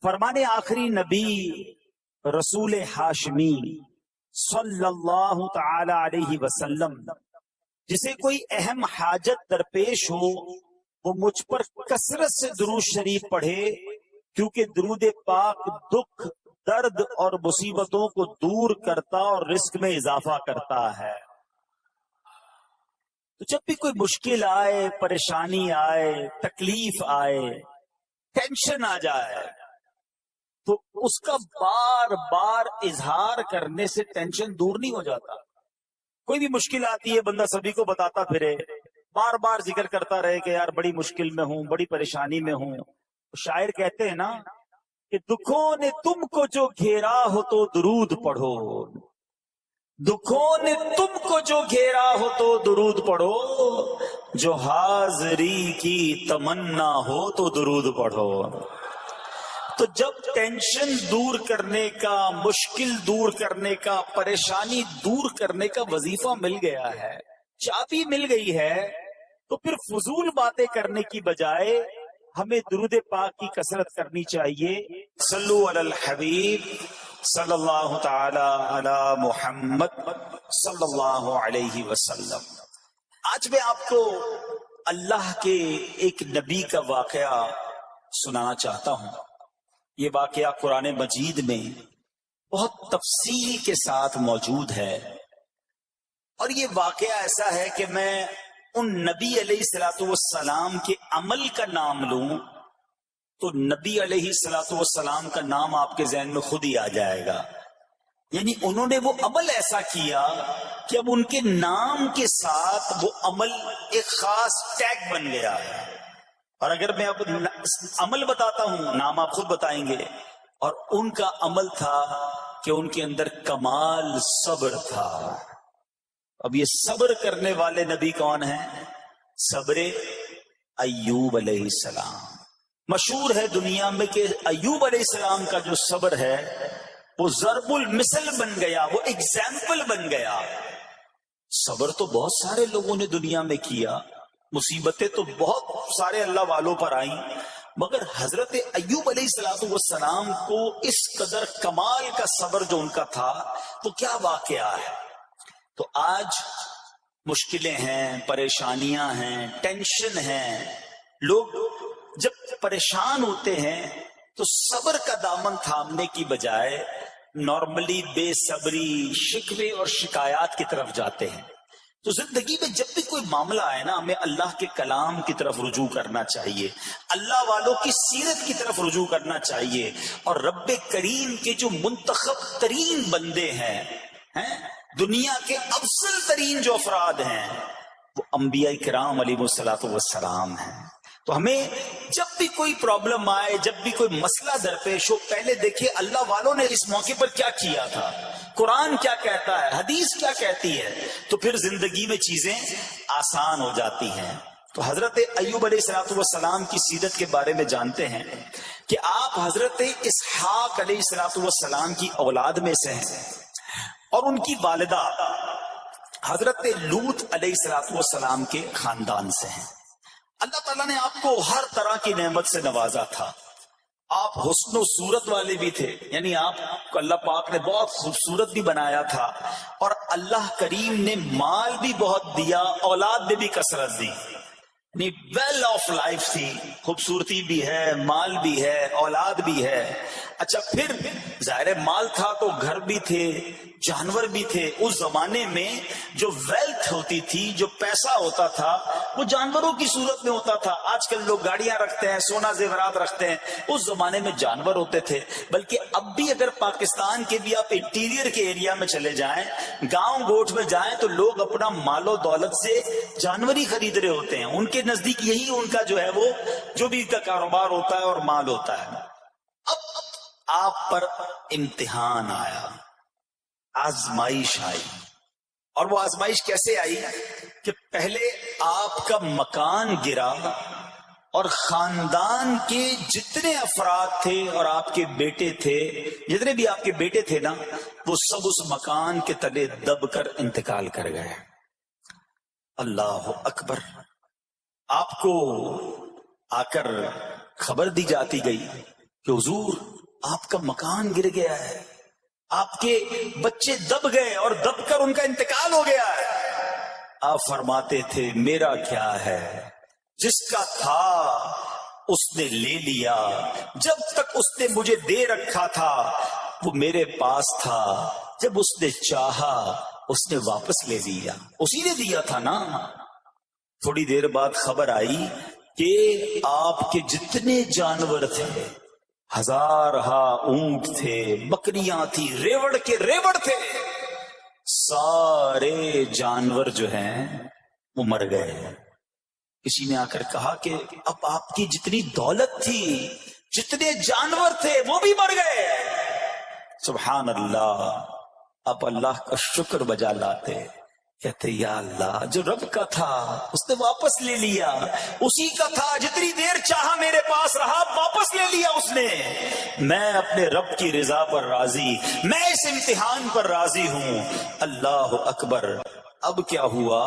فرمانے آخری نبی رسول ہاشمی صلی اللہ تعالی علیہ وسلم جسے کوئی اہم حاجت درپیش ہو وہ مجھ پر کثرت سے درود شریف پڑھے، کیونکہ درود پاک دکھ، درد اور مصیبتوں کو دور کرتا اور رزق میں اضافہ کرتا ہے۔ تو جب بھی کوئی مشکل آئے، پریشانی آئے، تکلیف آئے، ٹینشن آ جائے تو اس کا بار بار اظہار کرنے سے ٹینشن دور نہیں ہو جاتا۔ کوئی بھی مشکل آتی ہے بندہ سبھی کو بتاتا پھرے، بار بار ذکر کرتا رہے کہ یار بڑی مشکل میں ہوں، بڑی پریشانی میں ہوں۔ شاعر کہتے ہیں نا کہ دکھوں نے تم کو جو گھیرا ہو تو درود پڑھو، دکھوں نے تم کو جو گھیرا ہو تو درود پڑھو، جو حاضری کی تمنا ہو تو درود پڑھو۔ تو جب ٹینشن دور کرنے کا، مشکل دور کرنے کا، پریشانی دور کرنے کا وظیفہ مل گیا ہے، چابی مل گئی ہے، تو پھر فضول باتیں کرنے کی بجائے ہمیں درود پاک کی کثرت کرنی چاہیے۔ صلو علی الحبیب صلی اللہ تعالی علی محمد صلی اللہ علیہ وسلم۔ آج میں آپ کو اللہ کے ایک نبی کا واقعہ سنانا چاہتا ہوں۔ یہ واقعہ قرآن مجید میں بہت تفصیل کے ساتھ موجود ہے، اور یہ واقعہ ایسا ہے کہ میں ان نبی علیہ الصلوۃ والسلام کے عمل کا نام لوں تو نبی علیہ الصلوۃ والسلام کا نام آپ کے ذہن میں خود ہی آ جائے گا۔ یعنی انہوں نے وہ عمل ایسا کیا کہ اب ان کے نام کے ساتھ وہ عمل ایک خاص ٹیگ بن گیا ہے۔ اور اگر میں اب عمل بتاتا ہوں، نام آپ خود بتائیں گے۔ اور ان کا عمل تھا کہ ان کے اندر کمال صبر تھا۔ اب یہ صبر کرنے والے نبی کون ہیں؟ صبر ایوب علیہ السلام۔ مشہور ہے دنیا میں کہ ایوب علیہ السلام کا جو صبر ہے وہ ضرب المثل بن گیا، وہ ایگزامپل بن گیا۔ صبر تو بہت سارے لوگوں نے دنیا میں کیا، مصیبتیں تو بہت سارے اللہ والوں پر آئیں، مگر حضرت ایوب علیہ السلام کو اس قدر کمال کا صبر جو ان کا تھا وہ کیا واقعہ ہے۔ تو آج مشکلیں ہیں، پریشانیاں ہیں، ٹینشن ہیں، لوگ جب پریشان ہوتے ہیں تو صبر کا دامن تھامنے کی بجائے نارملی بے صبری، شکوے اور شکایات کی طرف جاتے ہیں۔ تو زندگی میں جب بھی کوئی معاملہ آئے نا، ہمیں اللہ کے کلام کی طرف رجوع کرنا چاہیے، اللہ والوں کی سیرت کی طرف رجوع کرنا چاہیے، اور رب کریم کے جو منتخب ترین بندے ہیں، دنیا کے افضل ترین جو افراد ہیں، وہ انبیاء کرام علیہ الصلوۃ والسلام ہیں۔ تو ہمیں جب بھی کوئی پرابلم آئے، جب بھی کوئی مسئلہ درپیش ہو، پہلے دیکھیں اللہ والوں نے اس موقع پر کیا کیا تھا، قرآن کیا کہتا ہے، حدیث کیا کہتی ہے، تو پھر زندگی میں چیزیں آسان ہو جاتی ہیں۔ تو حضرت ایوب علیہ الصلوۃ والسلام کی سیرت کے بارے میں جانتے ہیں کہ آپ حضرت اسحاق علیہ الصلوۃ والسلام کی اولاد میں سے ہیں، اور ان کی والدہ حضرت لوط علیہ الصلوۃ والسلام کے خاندان سے ہیں۔ اللہ تعالیٰ نے آپ کو ہر طرح کی نعمت سے نوازا تھا۔ آپ حسن و صورت والے بھی تھے، یعنی آپ کو اللہ پاک نے بہت خوبصورت بھی بنایا تھا، اور اللہ کریم نے مال بھی بہت دیا، اولاد میں بھی کثرت دی، یعنی ویل آف لائف تھی، خوبصورتی بھی ہے، مال بھی ہے، اولاد بھی ہے۔ اچھا، پھر ظاہر مال تھا تو گھر بھی تھے، جانور بھی تھے۔ اس زمانے میں جو ویلتھ ہوتی تھی، جو پیسہ ہوتا تھا، وہ جانوروں کی صورت میں ہوتا تھا۔ آج کل لوگ گاڑیاں رکھتے ہیں، سونا زیورات رکھتے ہیں، اس زمانے میں جانور ہوتے تھے۔ بلکہ اب بھی اگر پاکستان کے بھی آپ انٹیریئر کے ایریا میں چلے جائیں، گاؤں گوٹھ میں جائیں، تو لوگ اپنا مال و دولت سے جانور ہی خرید رہے ہوتے ہیں۔ ان کے نزدیک یہی ان کا جو ہے وہ جو بھی کا کاروبار ہوتا ہے اور مال ہوتا ہے۔ اب آپ پر امتحان آیا، آزمائش آئی، اور وہ آزمائش کیسے آئی کہ پہلے آپ کا مکان گرا، اور خاندان کے جتنے افراد تھے اور آپ کے بیٹے تھے، جتنے بھی آپ کے بیٹے تھے نا، وہ سب اس مکان کے تلے دب کر انتقال کر گئے۔ اللہ اکبر۔ آپ کو آ کر خبر دی جاتی گئی کہ حضور آپ کا مکان گر گیا ہے، آپ کے بچے دب گئے اور دب کر ان کا انتقال ہو گیا ہے۔ آپ فرماتے تھے میرا کیا ہے، جس کا تھا اس نے لے لیا، جب تک اس نے مجھے دے رکھا تھا وہ میرے پاس تھا، جب اس نے چاہا اس نے واپس لے لیا، اسی نے دیا تھا نا۔ تھوڑی دیر بعد خبر آئی کہ آپ کے جتنے جانور تھے، ہزارہا اونٹ تھے، بکریاں تھی، ریوڑ کے ریوڑ تھے، سارے جانور جو ہیں وہ مر گئے۔ کسی نے آ کر کہا کہ اب آپ کی جتنی دولت تھی، جتنے جانور تھے وہ بھی مر گئے۔ سبحان اللہ، اب اللہ کا شکر بجا لاتے، کہتے یا اللہ جو رب کا تھا اس نے واپس لے لیا، اسی کا تھا، جتنی دیر چاہا میرے پاس رہا، واپس لے لیا اس نے۔ میں اپنے رب کی رضا پر راضی، میں اس امتحان پر راضی ہوں۔ اللہ اکبر۔ اب کیا ہوا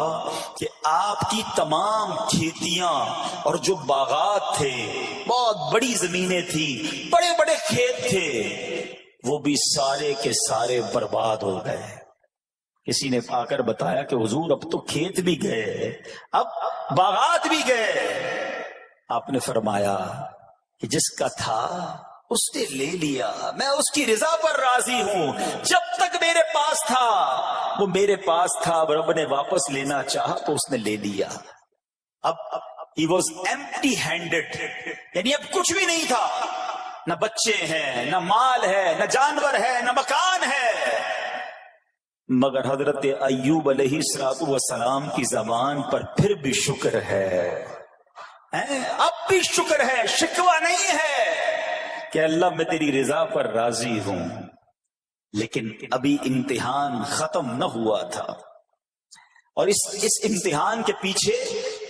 کہ آپ کی تمام کھیتیاں اور جو باغات تھے، بہت بڑی زمینیں تھی، بڑے بڑے کھیت تھے، وہ بھی سارے کے سارے برباد ہو گئے۔ کسی نے آ کر بتایا کہ حضور اب تو کھیت بھی گئے، اب باغات بھی گئے۔ آپ نے فرمایا کہ جس کا تھا اس نے لے لیا، میں اس کی رضا پر راضی ہوں۔ جب تک میرے پاس تھا وہ میرے پاس تھا، رب نے واپس لینا چاہا تو اس نے لے لیا۔ اب he was empty handed، یعنی اب کچھ بھی نہیں تھا، نہ بچے ہیں، نہ مال ہے، نہ جانور ہے، نہ مکان ہے۔ مگر حضرت ایوب علیہ السلام کی زبان پر پھر بھی شکر ہے، اب بھی شکر ہے، شکوہ نہیں ہے کہ اللہ میں تیری رضا پر راضی ہوں۔ لیکن ابھی امتحان ختم نہ ہوا تھا، اور اس امتحان کے پیچھے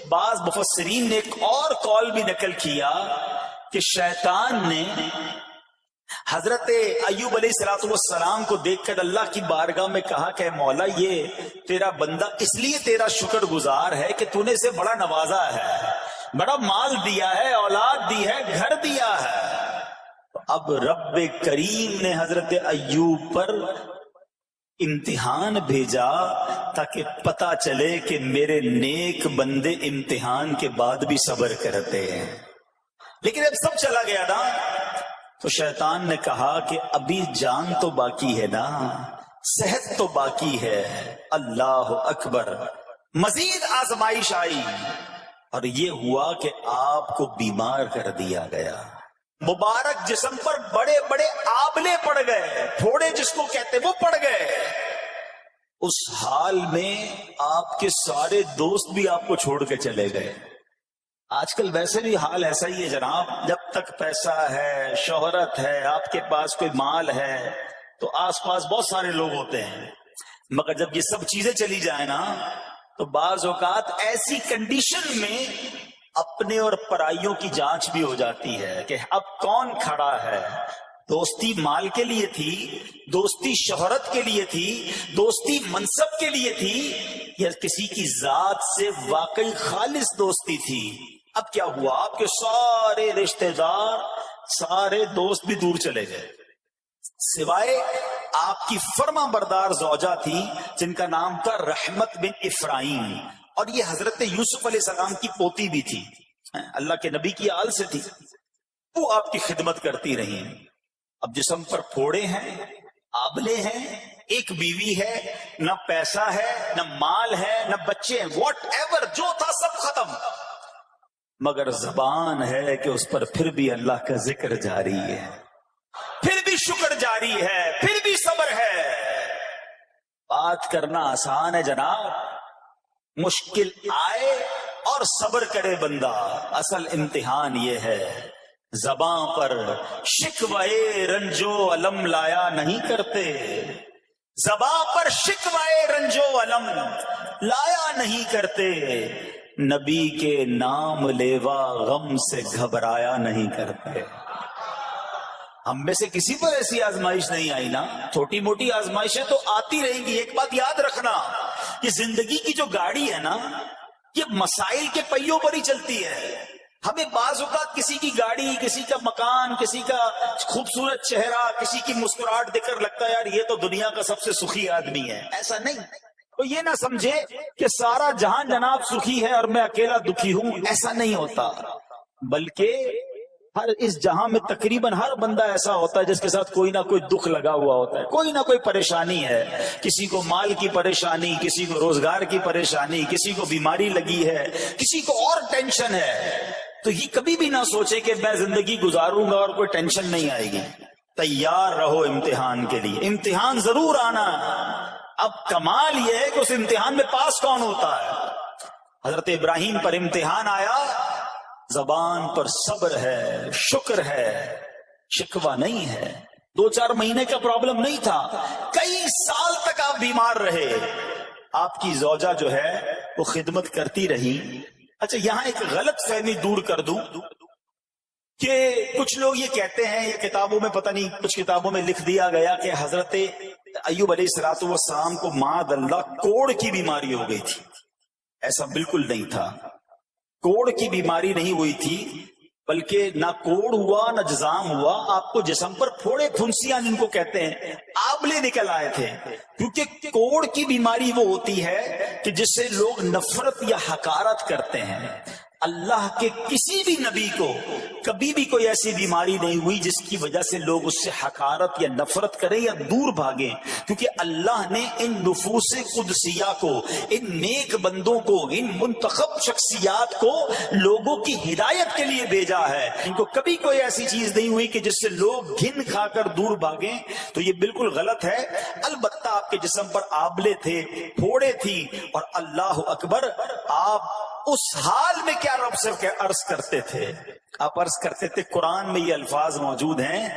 بعض مفسرین نے ایک اور قول بھی نقل کیا کہ شیطان نے حضرت ایوب علیہ السلام کو دیکھ کر اللہ کی بارگاہ میں کہا کہ مولا یہ تیرا بندہ اس لیے تیرا شکر گزار ہے کہ تو نے اسے بڑا نوازا ہے، بڑا مال دیا ہے، اولاد دی ہے، گھر دیا ہے۔ اب رب کریم نے حضرت ایوب پر امتحان بھیجا تاکہ پتا چلے کہ میرے نیک بندے امتحان کے بعد بھی صبر کرتے ہیں۔ لیکن اب سب چلا گیا نا، تو شیطان نے کہا کہ ابھی جان تو باقی ہے نا، صحت تو باقی ہے۔ اللہ اکبر۔ مزید آزمائش آئی اور یہ ہوا کہ آپ کو بیمار کر دیا گیا، مبارک جسم پر بڑے بڑے آبلے پڑ گئے، پھوڑے جس کو کہتے وہ پڑ گئے۔ اس حال میں آپ کے سارے دوست بھی آپ کو چھوڑ کے چلے گئے۔ آج کل ویسے بھی حال ایسا ہی ہے جناب، جب تک پیسہ ہے، شہرت ہے، آپ کے پاس کوئی مال ہے تو آس پاس بہت سارے لوگ ہوتے ہیں، مگر جب یہ سب چیزیں چلی جائیں نا تو بعض اوقات ایسی کنڈیشن میں اپنے اور پرائیوں کی جانچ بھی ہو جاتی ہے کہ اب کون کھڑا ہے۔ دوستی مال کے لیے تھی، دوستی شہرت کے لیے تھی، دوستی منصب کے لیے تھی، یا کسی کی ذات سے واقعی خالص دوستی تھی۔ اب کیا ہوا، آپ کے سارے رشتہ دار، سارے دوست بھی دور چلے گئے، سوائے آپ کی فرما بردار زوجہ تھی جن کا نام تھا رحمت بن افراہیم، اور یہ حضرت یوسف علیہ السلام کی پوتی بھی تھی، اللہ کے نبی کی آل سے تھی، وہ آپ کی خدمت کرتی رہی۔ اب جسم پر پھوڑے ہیں، آبلے ہیں، ایک بیوی ہے، نہ پیسہ ہے، نہ مال ہے، نہ بچے ہیں، واٹ ایور جو تھا سب ختم، مگر زبان ہے کہ اس پر پھر بھی اللہ کا ذکر جاری ہے، پھر بھی شکر جاری ہے، پھر بھی صبر ہے۔ بات کرنا آسان ہے جناب، مشکل آئے اور صبر کرے بندہ، اصل امتحان یہ ہے۔ زباں پر شکوائے رنجو علم لایا نہیں کرتے، زباں پر شکوائے رنجو علم لایا نہیں کرتے، نبی کے نام لیوا غم سے گھبرایا نہیں کرتے۔ ہم میں سے کسی پر ایسی آزمائش نہیں آئی نا، چھوٹی موٹی آزمائشیں تو آتی رہیں گی۔ ایک بات یاد رکھنا، یہ زندگی کی جو گاڑی ہے نا، یہ مسائل کے پہیوں پر ہی چلتی ہے۔ ہمیں بعض اوقات کسی کی گاڑی، کسی کا مکان، کسی کا خوبصورت چہرہ، کسی کی مسکراہٹ دیکھ کر لگتا ہے یار یہ تو دنیا کا سب سے سخی آدمی ہے. ایسا نہیں. تو یہ نہ سمجھے کہ سارا جہان جناب سخی ہے اور میں اکیلا دکھی ہوں. ایسا نہیں ہوتا، بلکہ ہر اس جہاں میں تقریباً ہر بندہ ایسا ہوتا ہے جس کے ساتھ کوئی نہ کوئی دکھ لگا ہوا ہوتا ہے، کوئی نہ کوئی پریشانی ہے. کسی کو مال کی پریشانی، کسی کو روزگار کی پریشانی، کسی کو بیماری لگی ہے، کسی کو اور ٹینشن ہے. تو یہ کبھی بھی نہ سوچے کہ میں زندگی گزاروں گا اور کوئی ٹینشن نہیں آئے گی. تیار رہو امتحان کے لیے، امتحان ضرور آنا. اب کمال یہ ہے کہ اس امتحان میں پاس کون ہوتا ہے. حضرت ابراہیم پر امتحان آیا، زبان پر صبر ہے، شکر ہے، شکوہ نہیں ہے. 2-4 مہینے کا پرابلم نہیں تھا، کئی سال تک آپ بیمار رہے. آپ کی زوجہ جو ہے وہ خدمت کرتی رہی. اچھا یہاں ایک غلط فہمی دور کر دوں کہ کچھ لوگ یہ کہتے ہیں، یہ کتابوں میں پتہ نہیں کچھ کتابوں میں لکھ دیا گیا کہ حضرت ایوب علیہ الصلوۃ والسلام کو معاذ اللہ کوڑ کی بیماری ہو گئی تھی. ایسا بالکل نہیں تھا. کوڑ کی بیماری نہیں ہوئی تھی، بلکہ نہ کوڑ ہوا نہ جزام ہوا. آپ کو جسم پر پھوڑے پھنسیاں جن کو کہتے ہیں آبلے نکل آئے تھے. کیونکہ کوڑ کی بیماری وہ ہوتی ہے کہ جس سے لوگ نفرت یا حقارت کرتے ہیں. اللہ کے کسی بھی نبی کو کبھی بھی کوئی ایسی بیماری نہیں ہوئی جس کی وجہ سے لوگ اس سے حقارت یا نفرت کریں یا دور بھاگیں. کیونکہ اللہ نے ان نفوس قدسیہ کو، ان نیک بندوں کو، ان منتخب شخصیات کو لوگوں کی ہدایت کے لیے بھیجا ہے. ان کو کبھی کوئی ایسی چیز نہیں ہوئی کہ جس سے لوگ گھن کھا کر دور بھاگیں. تو یہ بالکل غلط ہے. البتہ آپ کے جسم پر آبلے تھے، پھوڑے تھی، اور اللہ اکبر آپ اس حال میں کیا رب سے عرض کرتے تھے؟ آپ عرض کرتے تھے، قرآن میں یہ الفاظ موجود ہیں،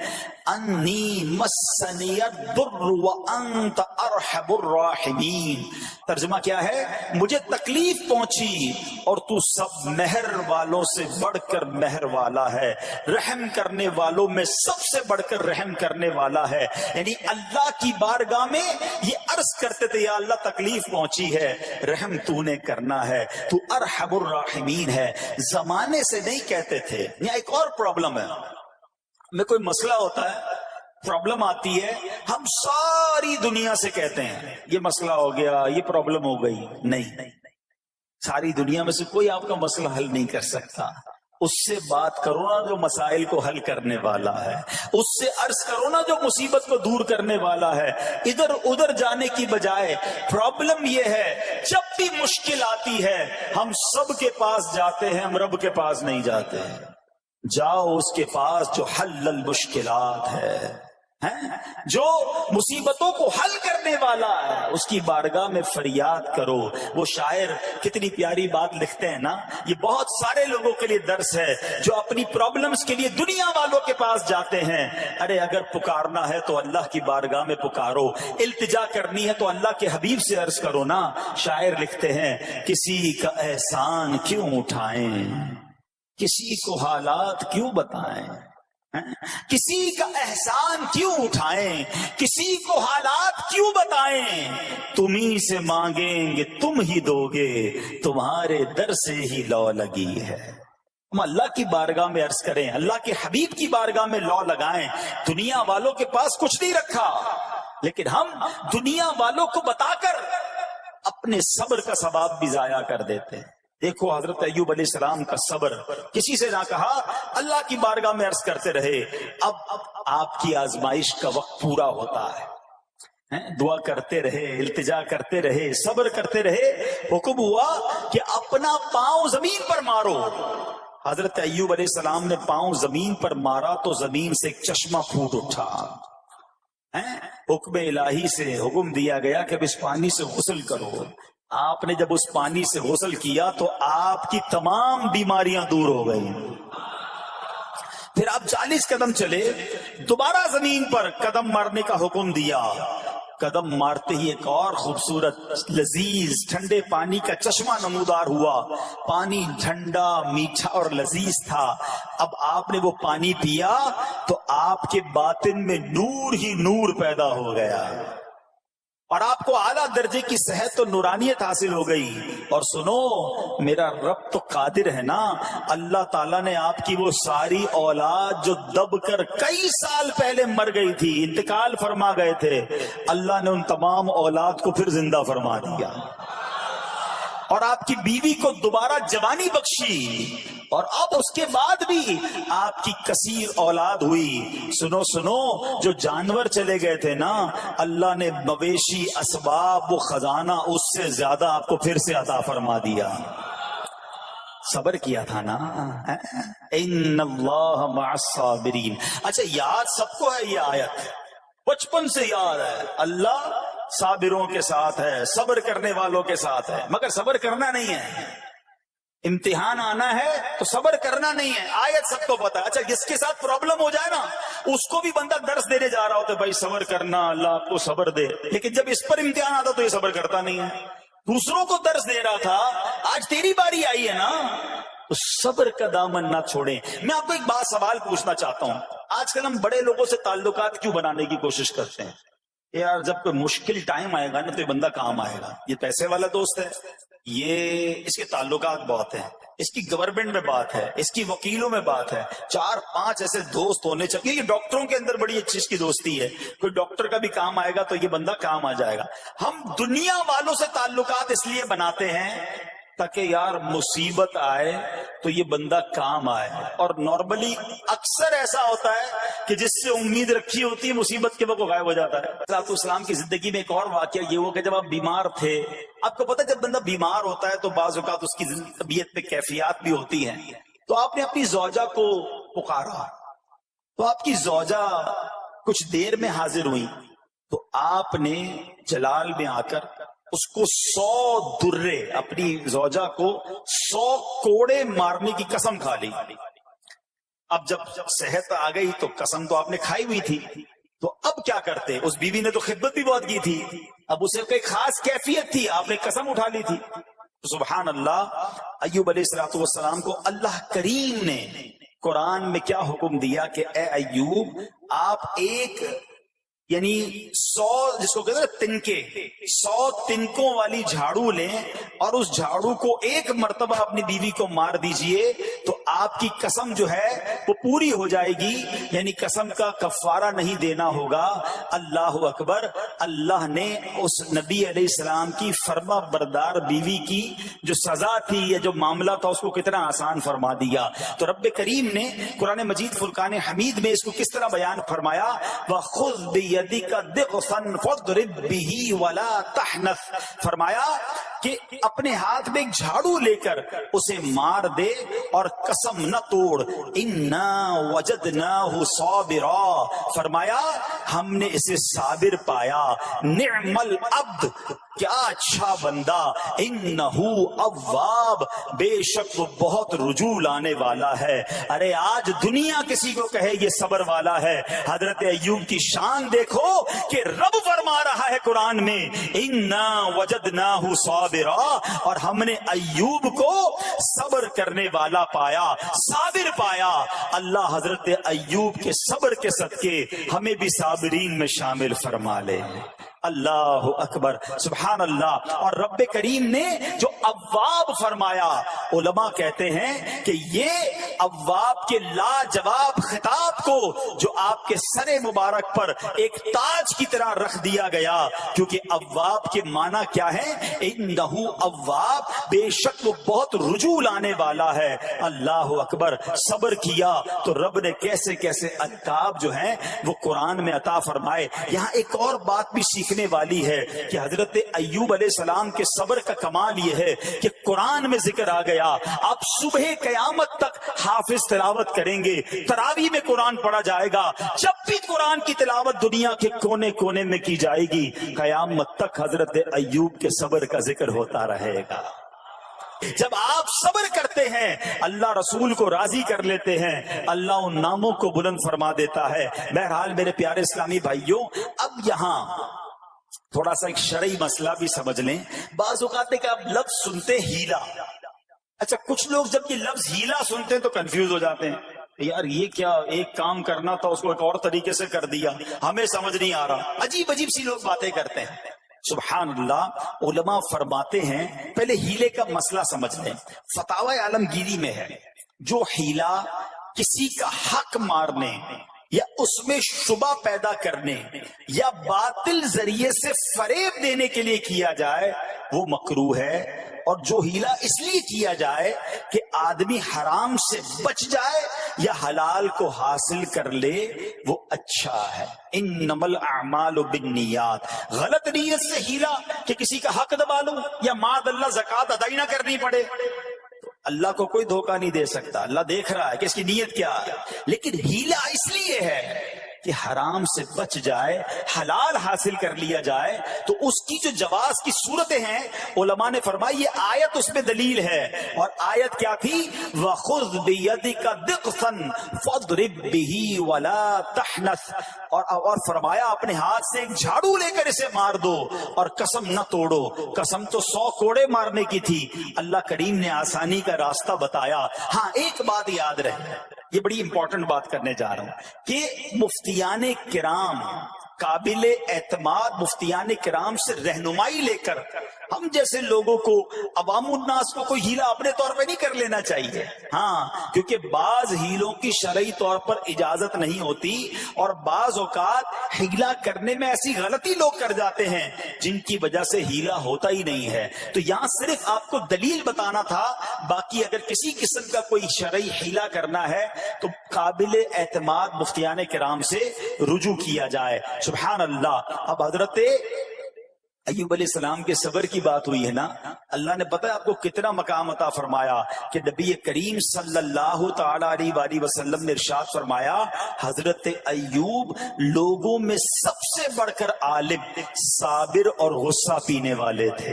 انی مسنی الضر وانت ارحم الراحمین. ترجمہ کیا ہے؟ مجھے تکلیف پہنچی اور تو سب مہر والوں سے بڑھ کر مہر والا ہے، رحم کرنے والوں میں سب سے بڑھ کر رحم کرنے والا ہے. یعنی اللہ کی بارگاہ میں یہ عرض کرتے تھے، یا اللہ تکلیف پہنچی ہے، رحم تو نے کرنا ہے، تو ارحم الراحمین ہے. زمانے سے نہیں کہتے تھے. یہاں ایک اور پرابلم ہے. میں کوئی مسئلہ ہوتا ہے، پرابلم آتی ہے، ہم ساری دنیا سے کہتے ہیں یہ مسئلہ ہو گیا، یہ پرابلم ہو گئی. نہیں، ساری دنیا میں سے کوئی آپ کا مسئلہ حل نہیں کر سکتا. اس سے بات کرو نا جو مسائل کو حل کرنے والا ہے، اس سے عرض کرو نا جو مصیبت کو دور کرنے والا ہے. ادھر ادھر جانے کی بجائے پرابلم یہ ہے جب بھی مشکل آتی ہے ہم سب کے پاس جاتے ہیں، ہم رب کے پاس نہیں جاتے. جاؤ اس کے پاس جو حل المشکلات ہے، جو مصیبتوں کو حل کرنے والا ہے، اس کی بارگاہ میں فریاد کرو. وہ شاعر کتنی پیاری بات لکھتے ہیں نا، یہ بہت سارے لوگوں کے لیے درس ہے جو اپنی پرابلمز کے لیے دنیا والوں کے پاس جاتے ہیں. ارے اگر پکارنا ہے تو اللہ کی بارگاہ میں پکارو، التجا کرنی ہے تو اللہ کے حبیب سے عرض کرو نا. شاعر لکھتے ہیں، کسی کا احسان کیوں اٹھائیں، کسی کو حالات کیوں بتائیں، کسی کا احسان کیوں اٹھائیں، کسی کو حالات کیوں بتائیں. تمہیں سے مانگیں گے تم ہی دو گے، تمہارے در سے ہی لو لگی ہے. ہم اللہ کی بارگاہ میں عرض کریں، اللہ کے حبیب کی بارگاہ میں لو لگائیں. دنیا والوں کے پاس کچھ نہیں رکھا، لیکن ہم دنیا والوں کو بتا کر اپنے صبر کا ثواب بھی ضائع کر دیتے ہیں. دیکھو حضرت ایوب علیہ السلام کا صبر، کسی سے نہ کہا، اللہ کی بارگاہ میں عرض کرتے رہے. اب آپ کی آزمائش کا وقت پورا ہوتا ہے، دعا کرتے رہے، التجا کرتے رہے، صبر کرتے رہے. حکم ہوا کہ اپنا پاؤں زمین پر مارو. حضرت ایوب علیہ السلام نے پاؤں زمین پر مارا تو زمین سے ایک چشمہ پھوٹ اٹھا. حکم الہی سے حکم دیا گیا کہ اب اس پانی سے غسل کرو. آپ نے جب اس پانی سے غسل کیا تو آپ کی تمام بیماریاں دور ہو گئی. پھر آپ 40 قدم چلے، دوبارہ زمین پر قدم مارنے کا حکم دیا. قدم مارتے ہی ایک اور خوبصورت لذیذ ٹھنڈے پانی کا چشمہ نمودار ہوا. پانی ٹھنڈا، میٹھا اور لذیذ تھا. اب آپ نے وہ پانی پیا تو آپ کے باطن میں نور ہی نور پیدا ہو گیا. اور آپ کو اعلیٰ درجے کی صحت و نورانیت حاصل ہو گئی. اور سنو، میرا رب تو قادر ہے نا، اللہ تعالیٰ نے آپ کی وہ ساری اولاد جو دب کر کئی سال پہلے مر گئی تھی، انتقال فرما گئے تھے، اللہ نے ان تمام اولاد کو پھر زندہ فرما دیا، اور آپ کی بیوی کو دوبارہ جوانی بخشی، اور اب اس کے بعد بھی آپ کی کثیر اولاد ہوئی. سنو سنو، جو جانور چلے گئے تھے نا، اللہ نے مویشی، اسباب، وہ خزانہ اس سے زیادہ آپ کو پھر سے عطا فرما دیا. صبر کیا تھا نا. ان اللہ مع الصابرین. اچھا، یاد سب کو ہے یہ آیت، بچپن سے یاد ہے، اللہ صابروں کے ساتھ ہے، صبر کرنے والوں کے ساتھ ہے. مگر صبر کرنا نہیں ہے، امتحان آنا ہے تو صبر کرنا نہیں ہے. آیت سب کو پتا ہے. اچھا، جس کے ساتھ پرابلم ہو جائے نا، اس کو بھی بندہ درس دینے جا رہا ہوتا ہے، بھائی صبر کرنا، اللہ آپ کو صبر دے. لیکن جب اس پر امتحان آتا تو یہ صبر کرتا نہیں ہے. دوسروں کو درس دے رہا تھا، آج تیری باری آئی ہے نا، تو صبر کا دامن نہ چھوڑیں. میں آپ کو ایک بات سوال پوچھنا چاہتا ہوں. آج کل ہم بڑے لوگوں سے تعلقات کیوں بنانے کی کوشش کرتے ہیں؟ یار جب کوئی مشکل ٹائم آئے گا نا تو یہ بندہ کام آئے گا. یہ پیسے والا دوست ہے، یہ اس کے تعلقات بہت ہیں، اس کی گورنمنٹ میں بات ہے، اس کی وکیلوں میں بات ہے. 4-5 ایسے دوست ہونے چاہیے. یہ ڈاکٹروں کے اندر بڑی اچھی اس کی دوستی ہے، کوئی ڈاکٹر کا بھی کام آئے گا تو یہ بندہ کام آ جائے گا. ہم دنیا والوں سے تعلقات اس لیے بناتے ہیں تاکہ یار مصیبت آئے تو یہ بندہ کام آئے. اور نارملی اکثر ایسا ہوتا ہے کہ جس سے امید رکھی ہوتی ہے مصیبت کے وقت غائب ہو جاتا ہے. حضرت اسلام کی زندگی میں ایک اور واقعہ یہ ہوا کہ جب آپ بیمار تھے، آپ کو پتہ جب بندہ بیمار ہوتا ہے تو بعض اوقات اس کی طبیعت پہ کیفیات بھی ہوتی ہیں. تو آپ نے اپنی زوجہ کو پکارا، تو آپ کی زوجہ کچھ دیر میں حاضر ہوئی. تو آپ نے جلال میں آ کر اس کو 100 درے، اپنی زوجہ کو 100 کوڑے مارنے کی قسم کھا لی. اب جب صحت آ گئی تو قسم تو آپ نے کھائی ہوئی تھی، تو اب کیا کرتے؟ اس بیوی نے تو خدمت بھی بہت کی تھی، اب اسے کوئی خاص کیفیت تھی، آپ نے قسم اٹھا لی تھی. سبحان اللہ. ایوب علیہ السلام کو اللہ کریم نے قرآن میں کیا حکم دیا کہ اے ایوب، آپ ایک یعنی 100 جس کو کہتے ہیں تنکے، 100 تنکوں والی جھاڑو لیں اور اس جھاڑو کو ایک مرتبہ اپنی بیوی کو مار دیجئے تو آپ کی قسم جو ہے وہ پوری ہو جائے گی. یعنی قسم کا کفارہ نہیں دینا ہوگا. اللہ اکبر. اللہ نے اس نبی علیہ السلام کی فرما بردار بیوی کی جو سزا تھی یا جو معاملہ تھا اس کو کتنا آسان فرما دیا. تو رب کریم نے قرآن مجید فرقان حمید میں اس کو کس طرح بیان فرمایا؟ وَخُذْ بِيَدِكَ ضِغْثًا فَاضْرِبْ بِهِ وَلَا تَحْنَثْ. فرمایا کہ اپنے ہاتھ میں ایک جھاڑو لے کر اسے مار دے اور قسم نہ توڑ. اِنَّا وَجَدْنَاهُ صَابِرًا. فرمایا ہم نے اسے صابر پایا. نعم العبد، کیا اچھا بندہ. انہو اواب، بے شک وہ بہت رجوع لانے والا ہے. ارے آج دنیا کسی کو کہے یہ صبر والا ہے، حضرت ایوب کی شان دیکھو کہ رب فرما رہا ہے قرآن میں انا وجدناہ صابرا، اور ہم نے ایوب کو صبر کرنے والا پایا، صابر پایا. اللہ حضرت ایوب کے صبر کے صدقے ہمیں بھی صابرین میں شامل فرما لے. اللہ اکبر. سبحان اللہ. اور رب کریم نے جو اواب فرمایا، علماء کہتے ہیں کہ یہ اواب کے لاجواب خطاب کو جو آپ کے سر مبارک پر ایک تاج کی طرح رکھ دیا گیا، کیونکہ اواب کے معنی کیا ہے؟ انہو اواب، بے شک وہ بہت رجوع لانے والا ہے. اللہ اکبر. صبر کیا تو رب نے کیسے کیسے القاب جو ہیں وہ قرآن میں عطا فرمائے. یہاں ایک اور بات بھی سیکھنے والی ہے کہ حضرت ایوب علیہ السلام کے صبر کا کمال یہ ہے کہ قرآن میں ذکر آ گیا. آپ صبح قیامت تک حافظ تلاوت کریں گے، تراویح میں قرآن پڑھا جائے گا. جب بھی قرآن کی تلاوت دنیا کے کونے کونے میں کی جائے گی، قیامت تک حضرت ایوب کے صبر کا ذکر ہوتا رہے گا. جب آپ صبر کرتے ہیں، اللہ رسول کو راضی کر لیتے ہیں، اللہ ان ناموں کو بلند فرما دیتا ہے. بہرحال میرے پیارے اسلامی بھائیوں، اب یہاں تھوڑا سا ایک شرعی مسئلہ بھی سمجھ لیں. بعض اوقات کہ آپ لفظ سنتے ہیلا. اچھا، کچھ لوگ جب یہ لفظ ہیلا سنتے ہیں تو کنفیوز ہو جاتے ہیں، یار یہ کیا، ایک کام کرنا تھا اس کو ایک اور طریقے سے کر دیا، ہمیں سمجھ نہیں آ رہا. عجیب عجیب سی لوگ باتیں کرتے ہیں. سبحان اللہ، علماء فرماتے ہیں، پہلے ہیلے کا مسئلہ سمجھ لیں۔ فتاوی عالمگیری میں ہے، جو ہیلا کسی کا حق مارنے یا اس میں شبہ پیدا کرنے یا باطل ذریعے سے فریب دینے کے لیے کیا جائے وہ مکروہ ہے، اور جو ہیلا اس لیے کیا جائے کہ آدمی حرام سے بچ جائے یا حلال کو حاصل کر لے وہ اچھا ہے۔ انما الاعمال بالنیات، غلط نیت سے ہیلا کہ کسی کا حق دبا لوں یا معاذ اللہ زکوٰۃ ادا ہی نہ کرنی پڑے، اللہ کو کوئی دھوکہ نہیں دے سکتا، اللہ دیکھ رہا ہے کہ اس کی نیت کیا ہے۔ لیکن ہیلا اس لیے ہے کہ حرام سے بچ جائے، حلال حاصل کر لیا جائے، تو اس کی جو جواز کی صورتیں ہیں علماء نے فرمائی یہ آیت اس میں دلیل ہے۔ اور آیت کیا تھی؟ وَخُذْ بِيَدِكَ ضِغْثًا فَاضْرِب بِهِ وَلَا تَحْنَثْ، اور فرمایا اپنے ہاتھ سے ایک جھاڑو لے کر اسے مار دو اور قسم نہ توڑو۔ قسم تو 100 کوڑے مارنے کی تھی، اللہ کریم نے آسانی کا راستہ بتایا۔ ہاں ایک بات یاد رہے، یہ بڑی امپورٹنٹ بات کرنے جا رہا ہوں کہ مفتیان کرام، قابل اعتماد مفتیان کرام سے رہنمائی لے کر ہم جیسے لوگوں کو، عوام الناس کو کوئی ہیلا اپنے طور پہ نہیں کر لینا چاہیے۔ ہاں، کیونکہ بعض ہیلوں کی شرعی طور پر اجازت نہیں ہوتی، اور بعض اوقات ہیلا کرنے میں ایسی غلطی لوگ کر جاتے ہیں جن کی وجہ سے ہیلا ہوتا ہی نہیں ہے۔ تو یہاں صرف آپ کو دلیل بتانا تھا، باقی اگر کسی قسم کا کوئی شرعی ہیلا کرنا ہے تو قابل اعتماد مفتیان کرام سے رجوع کیا جائے۔ سبحان اللہ۔ اب حضرت ایوب علیہ السلام کے صبر کی بات ہوئی ہے نا، اللہ نے پتہ ہے آپ کو کتنا مقام عطا فرمایا کہ نبی کریم صلی اللہ تعالی علیہ وآلہ وسلم نے ارشاد فرمایا حضرت ایوب لوگوں میں سب سے بڑھ کر عالم، صابر اور غصہ پینے والے تھے۔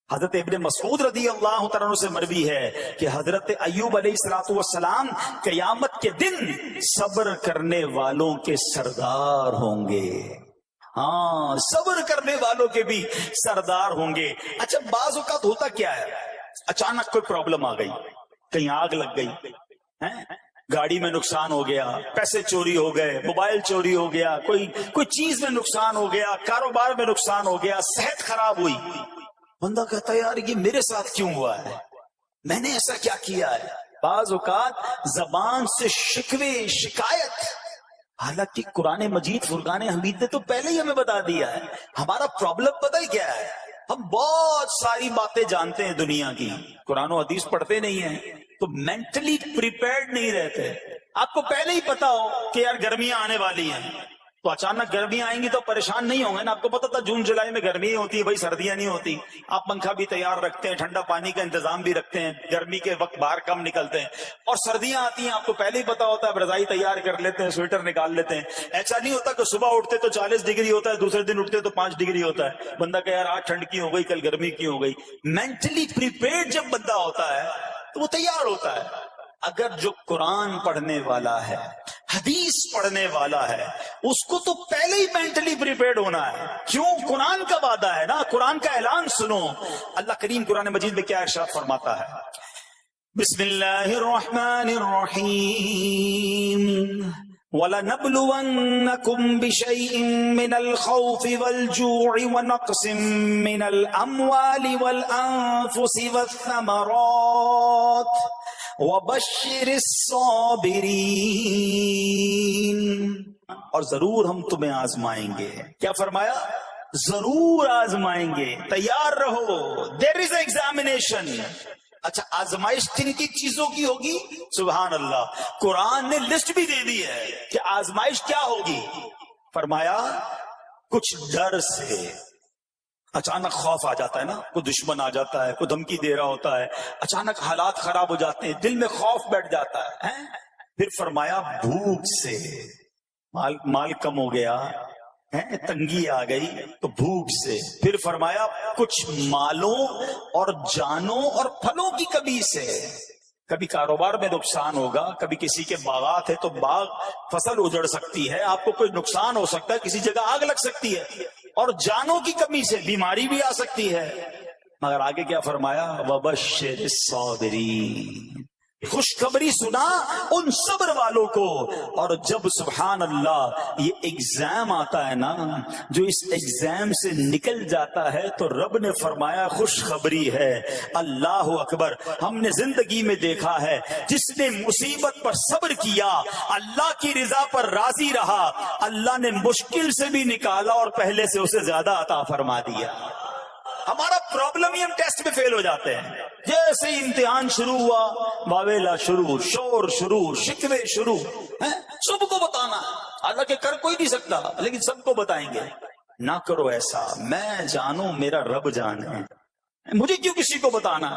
حضرت ابن مسعود رضی اللہ تعالیٰ عنہ سے مروی ہے کہ حضرت ایوب علیہ السلام قیامت کے دن صبر کرنے والوں کے سردار ہوں گے۔ ہاں، صبر کرنے والوں کے بھی سردار ہوں گے۔ اچھا، بعض اوقات ہوتا کیا ہے، اچانک کوئی پرابلم آ گئی، کہیں آگ لگ گئی، گاڑی میں نقصان ہو گیا، پیسے چوری ہو گئے، موبائل چوری ہو گیا، کوئی چیز میں نقصان ہو گیا، کاروبار میں نقصان ہو گیا، صحت خراب ہوئی۔ بندہ کہتا ہے یار یہ میرے ساتھ کیوں ہوا ہے، میں نے ایسا کیا کیا ہے۔ بعض اوقات زبان سے شکوے، شکایت، حالانکہ قرآن مجید فرقان حمید نے تو پہلے ہی ہمیں بتا دیا ہے۔ ہمارا پرابلم پتہ ہی کیا ہے، ہم بہت ساری باتیں جانتے ہیں دنیا کی، قرآن و حدیث پڑھتے نہیں ہیں، تو مینٹلی پریپیئرڈ نہیں رہتے۔ آپ کو پہلے ہی پتا ہو کہ یار گرمیاں آنے والی ہیں، تو اچانک گرمیاں آئیں گی تو پریشان نہیں ہوں گے نا۔ آپ کو پتا تھا جون جولائی میں گرمی ہوتی ہے، بھائی سردیاں نہیں ہوتی، آپ پنکھا بھی تیار رکھتے ہیں، ٹھنڈا پانی کا انتظام بھی رکھتے ہیں، گرمی کے وقت باہر کم نکلتے ہیں، اور سردیاں آتی ہیں آپ کو پہلے ہی پتا ہوتا ہے، رضائی تیار کر لیتے ہیں، سویٹر نکال لیتے ہیں۔ ایسا نہیں ہوتا کہ صبح اٹھتے تو 40 ڈگری ہوتا ہے، دوسرے دن اٹھتے تو 5 ڈگری ہوتا ہے، بندہ کہ یار آج ٹھنڈ کی ہو گئی، کل گرمی کی ہو گئی۔ مینٹلی پریپیئرڈ جب بندہ ہوتا ہے تو وہ تیار ہوتا ہے۔ اگر جو قرآن پڑھنے والا ہے، حدیث پڑھنے والا ہے، اس کو تو پہلے ہی مینٹلی پریپیئرڈ ہونا ہے۔ کیوں؟ قرآن کا وعدہ ہے نا، قرآن کا اعلان سنو۔ اللہ کریم قرآن مجید میں کیا ارشاد فرماتا ہے؟ بسم اللہ الرحمن الرحیم وَلَنَبْلُوَنَّكُمْ بِشَيْءٍ مِّنَ الْخَوْفِ وَالْجُوعِ وَنَقْصٍ مِّنَ الْأَمْوَالِ وَالْأَنفُسِ وَالثَّمَرَاتِ وَبَشِّرِ الصَّابِرِينَ۔ اور ضرور ہم تمہیں آزمائیں گے۔ کیا فرمایا؟ ضرور آزمائیں گے، تیار رہو۔ دیر از ایگزامینیشن۔ اچھا، آزمائش کن کی چیزوں کی ہوگی؟ سبحان اللہ، قرآن نے لسٹ بھی دے دی ہے کہ آزمائش کیا ہوگی۔ فرمایا کچھ ڈر سے، اچانک خوف آ جاتا ہے نا، کوئی دشمن آ جاتا ہے، کوئی دھمکی دے رہا ہوتا ہے، اچانک حالات خراب ہو جاتے ہیں، دل میں خوف بیٹھ جاتا ہے۔ پھر فرمایا بھوک سے، مال کم ہو گیا، تنگی آ گئی تو بھوک سے۔ پھر فرمایا کچھ مالوں اور جانوں اور پھلوں کی کمی سے، کبھی کاروبار میں نقصان ہوگا، کبھی کسی کے باغات ہے تو باغ فصل اجڑ سکتی ہے، آپ کو کوئی نقصان ہو سکتا ہے، کسی جگہ آگ لگ سکتی ہے، اور جانوں کی کمی سے بیماری بھی آ سکتی ہے۔ مگر آگے کیا فرمایا؟ وَبَشِّرِ الصَّابِرِينَ۔ خوشخبری سنا ان صبر والوں کو. اور جب سبحان اللہ یہ ایگزام آتا ہے نا، جو اس ایگزام سے نکل جاتا ہے تو رب نے فرمایا خوشخبری ہے. اللہ اکبر. ہم نے زندگی میں دیکھا ہے جس نے مصیبت پر صبر کیا، اللہ کی رضا پر راضی رہا، اللہ نے مشکل سے بھی نکالا اور پہلے سے اسے زیادہ عطا فرما دیا. ہمارا پرابلم ہی ہم ٹیسٹ میں فیل ہو جاتے ہیں. جیسے ہی امتحان شروع ہوا، واویلا شروع، شور شروع، شکوے شروع. سب کو بتانا، حالانکہ کر کوئی نہیں سکتا لیکن سب کو بتائیں گے. نہ کرو ایسا، میں جانوں میرا رب جانے، مجھے کیوں کسی کو بتانا.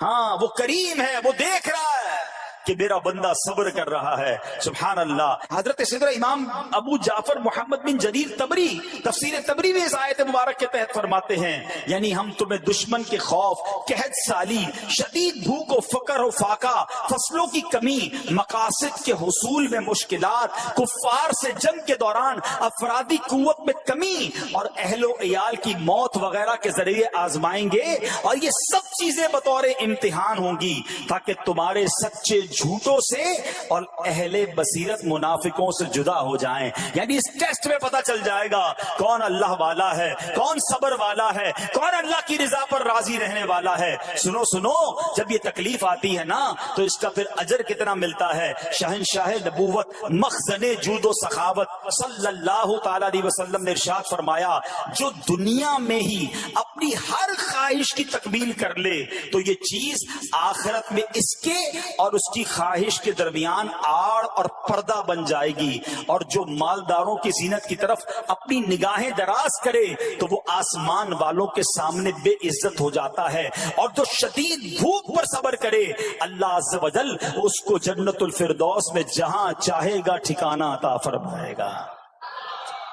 ہاں وہ کریم ہے، وہ دیکھ رہا ہے کہ میرا بندہ صبر کر رہا ہے. سبحان اللہ. حضرت سیدنا امام ابو جعفر محمد بن جریر طبری تفسیر طبری میں اس آیت مبارک کے تحت فرماتے ہیں، یعنی ہم تمہیں دشمن کے خوف، قحط سالی، شدید بھوک و فقر و فاقہ، فصلوں کی کمی، مقاصد کے حصول میں مشکلات، کفار سے جنگ کے دوران افرادی قوت میں کمی اور اہل و عیال کی موت وغیرہ کے ذریعے آزمائیں گے. اور یہ سب چیزیں بطور امتحان ہوں گی تاکہ تمہارے سچے جھوٹوں سے اور اہل بصیرت منافقوں سے جدا ہو جائیں. یعنی اس ٹیسٹ میں پتا چل جائے گا کون اللہ والا ہے، کون صبر والا ہے، کون اللہ کی رضا پر راضی رہنے والا ہے. سنو سنو، جب یہ تکلیف آتی ہے نا تو اس کا پھر اجر کتنا ملتا ہے. شہنشاہ نبوت، مخزن جود و سخاوت صلی اللہ تعالی علیہ وسلم نے ارشاد فرمایا، جو دنیا میں ہی اپنی ہر خواہش کی تکمیل کر لے تو یہ چیز آخرت میں اس کے اور اس کی خواہش کے درمیان آڑ اور پردہ بن جائے گی. اور جو مالداروں کی زینت کی طرف اپنی نگاہیں دراز کرے تو وہ آسمان والوں کے سامنے بے عزت ہو جاتا ہے. اور جو شدید بھوک پر صبر کرے اللہ عز و جل اس کو جنت الفردوس میں جہاں چاہے گا ٹھکانہ عطا فرمائے گا.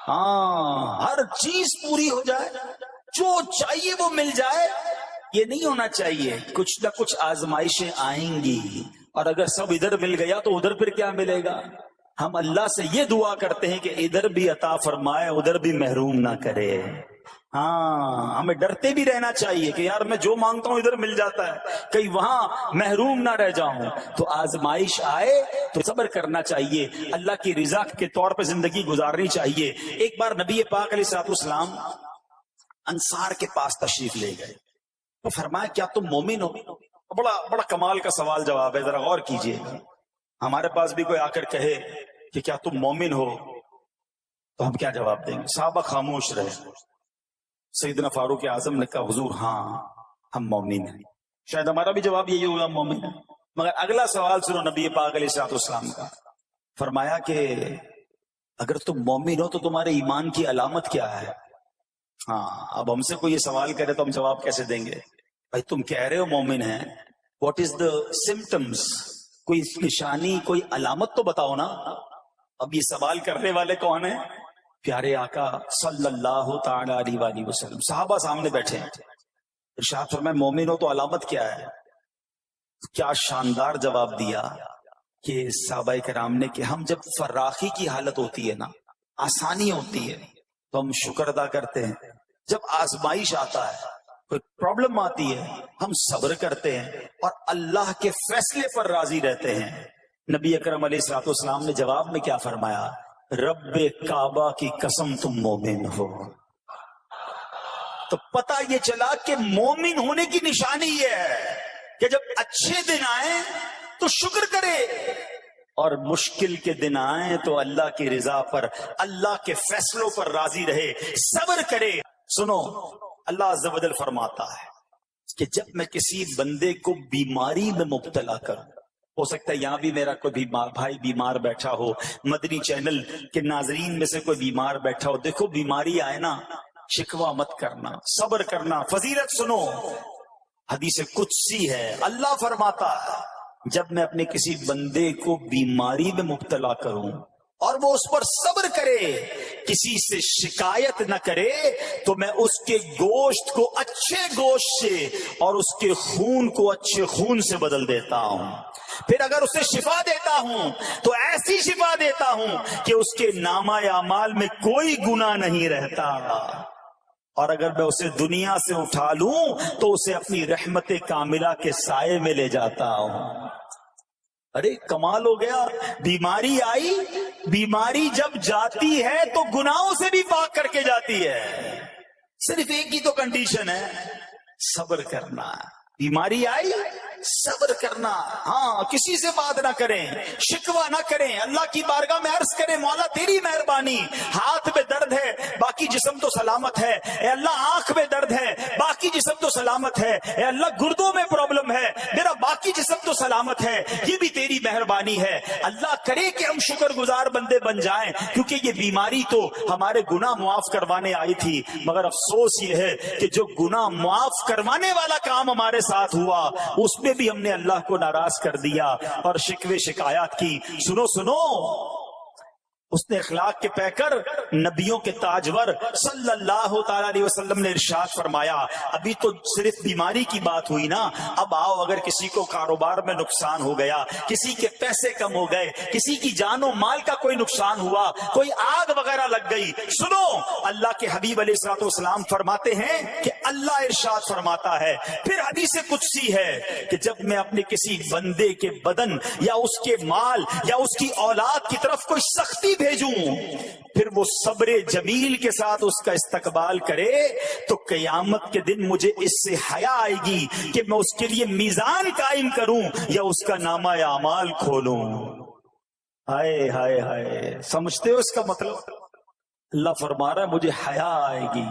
ہاں، ہر چیز پوری ہو جائے، جو چاہیے وہ مل جائے، یہ نہیں ہونا چاہیے. کچھ نہ کچھ آزمائشیں آئیں گی اور اگر سب ادھر مل گیا تو ادھر پھر کیا ملے گا. ہم اللہ سے یہ دعا کرتے ہیں کہ ادھر بھی عطا فرمائے، ادھر بھی محروم نہ کرے. ہاں، ہمیں ڈرتے بھی رہنا چاہیے کہ یار میں جو مانگتا ہوں ادھر مل جاتا ہے، کہیں وہاں محروم نہ رہ جاؤں. تو آزمائش آئے تو صبر کرنا چاہیے، اللہ کی رضا کے طور پہ زندگی گزارنی چاہیے. ایک بار نبی پاک علیہ الصلوۃ والسلام انصار کے پاس تشریف لے گئے تو فرمایا کیا تم مومن ہو؟ بڑا کمال کا سوال جواب ہے، ذرا غور کیجئے. ہمارے پاس بھی کوئی آ کر کہے کہ کیا تم مومن ہو تو ہم کیا جواب دیں گے؟ صحابہ خاموش رہے. سیدنا فاروق اعظم نے کہا حضور ہاں ہم مومن ہیں. شاید ہمارا بھی جواب یہی ہوگا مومن ہے. مگر اگلا سوال سنو نبی پاک علیہ الصلوۃ والسلام کا. فرمایا کہ اگر تم مومن ہو تو تمہارے ایمان کی علامت کیا ہے؟ ہاں، اب ہم سے کوئی یہ سوال کرے تو ہم جواب کیسے دیں گے؟ بھائی تم کہہ رہے ہو مومن ہیں، واٹ از دا سمٹمز؟ کوئی نشانی، کوئی علامت تو بتاؤ نا. اب یہ سوال کرنے والے کون ہیں؟ پیارے آقا صلی اللہ تعالی علیہ وآلہ وسلم. صحابہ سامنے بیٹھے ہیں. ارشاد فرمایا مومن ہو تو علامت کیا ہے؟ کیا شاندار جواب دیا کہ صحابہ کرام نے کہ ہم جب فراخی کی حالت ہوتی ہے نا، آسانی ہوتی ہے تو ہم شکر ادا کرتے ہیں. جب آزمائش آتا ہے، کوئی پرابلم آتی ہے، ہم صبر کرتے ہیں اور اللہ کے فیصلے پر راضی رہتے ہیں. نبی اکرم علیہ الصلوۃ والسلام نے جواب میں کیا فرمایا؟ رب کعبہ کی قسم تم مومن ہو. تو پتہ یہ چلا کہ مومن ہونے کی نشانی یہ ہے کہ جب اچھے دن آئیں تو شکر کرے اور مشکل کے دن آئیں تو اللہ کی رضا پر، اللہ کے فیصلوں پر راضی رہے، صبر کرے. سنو، اللہ عز و جل فرماتا ہے کہ جب میں کسی بندے کو بیماری میں مبتلا کروں، ہو سکتا ہے یہاں بھی میرا کوئی بھائی بیمار بیٹھا ہو، مدنی چینل کے ناظرین میں سے کوئی بیمار بیٹھا ہو. دیکھو بیماری آئے نا، شکوہ مت کرنا، صبر کرنا. فضیلت سنو، حدیث قدسی ہے، اللہ فرماتا ہے جب میں اپنے کسی بندے کو بیماری میں مبتلا کروں اور وہ اس پر صبر کرے، کسی سے شکایت نہ کرے، تو میں اس کے گوشت کو اچھے گوشت سے اور اس کے خون کو اچھے خون سے بدل دیتا ہوں. پھر اگر اسے شفا دیتا ہوں تو ایسی شفا دیتا ہوں کہ اس کے نامہ اعمال میں کوئی گناہ نہیں رہتا. اور اگر میں اسے دنیا سے اٹھا لوں تو اسے اپنی رحمت کاملہ کے سائے میں لے جاتا ہوں. ارے کمال ہو گیا، بیماری آئی، بیماری جب جاتی ہے تو گناہوں سے بھی پاک کر کے جاتی ہے، صرف ایک ہی تو کنڈیشن ہے، صبر کرنا۔ بیماری آئی صبر کرنا، ہاں کسی سے بات نہ کریں، شکوہ نہ کریں، اللہ کی بارگاہ میں عرض کریں مولا تیری مہربانی، ہاتھ میں درد ہے باقی جسم تو سلامت ہے، اے اللہ آنکھ میں درد ہے باقی جسم تو سلامت ہے، اے اللہ گردوں میں پرابلم ہے میرا باقی جسم تو سلامت ہے، یہ بھی تیری مہربانی ہے۔ اللہ کرے کہ ہم شکر گزار بندے بن جائیں، کیونکہ یہ بیماری تو ہمارے گناہ معاف کروانے آئی تھی، مگر افسوس یہ ہے کہ جو گناہ معاف کروانے والا کام ہمارے ساتھ ہوا اس میں بھی ہم نے اللہ کو ناراض کر دیا اور شکوے شکایات کی۔ سنو سنو، اس نے اخلاق کے پیکر نبیوں کے تاجور صلی اللہ تعالی علیہ وسلم نے ارشاد فرمایا، ابھی تو صرف بیماری کی بات ہوئی نا، اب آؤ اگر کسی کو کاروبار میں نقصان ہو گیا، کسی کے پیسے کم ہو گئے، کسی کی جان و مال کا کوئی نقصان ہوا، کوئی آگ وغیرہ لگ گئی، سنو اللہ کے حبیب علیہ الصلوۃ والسلام فرماتے ہیں کہ اللہ ارشاد فرماتا ہے، پھر حدیث قدسی ہے کہ جب میں اپنے کسی بندے کے بدن یا اس کے مال یا اس کی اولاد کی طرف کوئی سختی بھیجوں، پھر وہ صبر جمیل کے ساتھ اس کا استقبال کرے تو قیامت کے دن مجھے اس سے حیا آئے گی کہ میں اس کے لیے میزان قائم کروں یا اس کا نامہ اعمال کھولوں۔ ہائے ہائے ہائے، سمجھتے ہو اس کا مطلب؟ اللہ فرما رہا ہے مجھے حیا آئے گی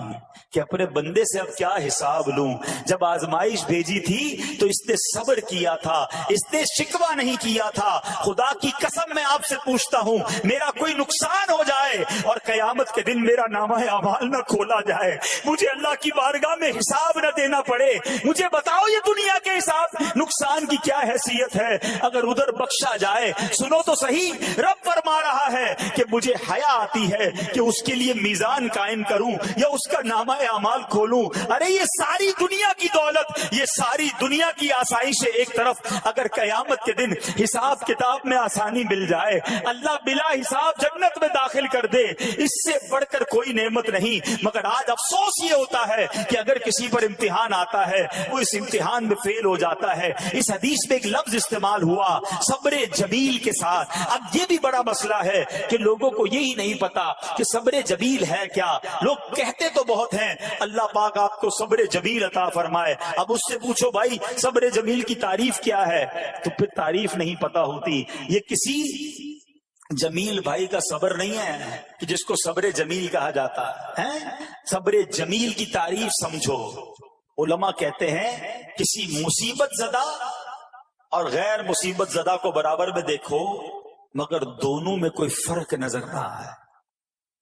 کہ اپنے بندے سے اب کیا حساب لوں۔ جب آزمائش بھیجی تھی تو اس نے صبر کیا تھا، اس نے شکوہ نہیں کیا تھا۔ خدا کی قسم میں آپ سے پوچھتا ہوں، میرا کوئی نقصان ہو جائے اور قیامت کے دن میرا نامہ اعمال نہ کھولا جائے، مجھے اللہ کی بارگاہ میں حساب نہ دینا پڑے، مجھے بتاؤ یہ دنیا کے حساب نقصان کی کیا حیثیت ہے اگر ادھر بخشا جائے؟ سنو تو صحیح، رب فرما رہا ہے کہ مجھے حیا آتی ہے کہ اس کے لیے میزان قائم کروں یا اس کا نامہ اعمال کھولوں۔ ارے یہ ساری دنیا کی دولت، یہ ساری دنیا کی آسائش ایک طرف، اگر قیامت کے دن حساب کتاب میں آسانی مل جائے، اللہ بلا حساب جنت میں داخل کر دے، اس سے بڑھ کر کوئی نعمت نہیں۔ مگر آج افسوس یہ ہوتا ہے کہ اگر کسی پر امتحان آتا ہے وہ اس امتحان میں فیل ہو جاتا ہے۔ اس حدیث میں ایک لفظ استعمال ہوا صبر جمیل کے ساتھ۔ اب یہ بھی بڑا مسئلہ ہے کہ لوگوں کو یہی نہیں پتا کہ صبر جمیل ہے کیا۔ لوگ کہتے تو بہت ہیں، اللہ پاک آپ کو صبر جمیل عطا فرمائے، اب اس سے پوچھو بھائی صبر جمیل کی تعریف کیا ہے، تو پھر تعریف نہیں پتا ہوتی۔ یہ کسی جمیل بھائی کا صبر نہیں ہے کہ جس کو صبر جمیل کہا جاتا ہے۔ صبر جمیل کی تعریف سمجھو۔ علماء کہتے ہیں کسی مصیبت زدہ اور غیر مصیبت زدہ کو برابر میں دیکھو مگر دونوں میں کوئی فرق نظر نہ آئے،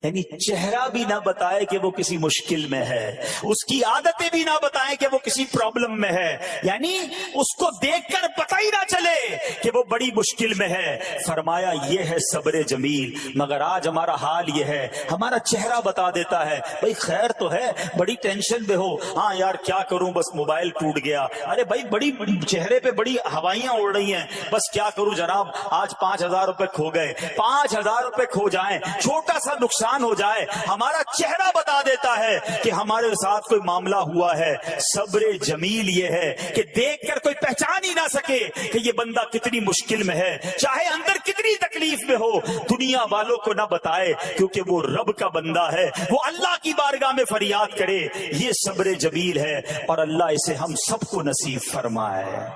یعنی چہرہ بھی نہ بتائے کہ وہ کسی مشکل میں ہے، اس کی عادتیں بھی نہ بتائیں کہ وہ کسی پرابلم میں ہے، یعنی اس کو دیکھ کر پتہ ہی نہ چلے کہ وہ بڑی مشکل میں ہے۔ فرمایا یہ ہے صبر جمیل۔ مگر آج ہمارا حال یہ ہے، ہمارا چہرہ بتا دیتا ہے بھائی خیر تو ہے، بڑی ٹینشن میں ہو، ہاں یار کیا کروں بس موبائل ٹوٹ گیا، ارے بھائی بڑی چہرے پہ بڑی ہوائیاں اڑ رہی ہیں، بس کیا کروں جناب آج 5,000 روپے کھو گئے، 5,000 روپے کھو جائیں، چھوٹا سا نقصان ہو جائے، ہمارا چہرہ بتا دیتا ہے کہ ہمارے ساتھ کوئی معاملہ ہوا ہے۔ صبر جمیل یہ ہے کہ دیکھ کر کوئی پہچان ہی نہ سکے کہ یہ بندہ کتنی مشکل میں ہے، چاہے اندر کتنی تکلیف میں ہو، دنیا والوں کو نہ بتائے کیونکہ وہ رب کا بندہ ہے، وہ اللہ کی بارگاہ میں فریاد کرے۔ یہ صبر جمیل ہے اور اللہ اسے ہم سب کو نصیب فرمائے۔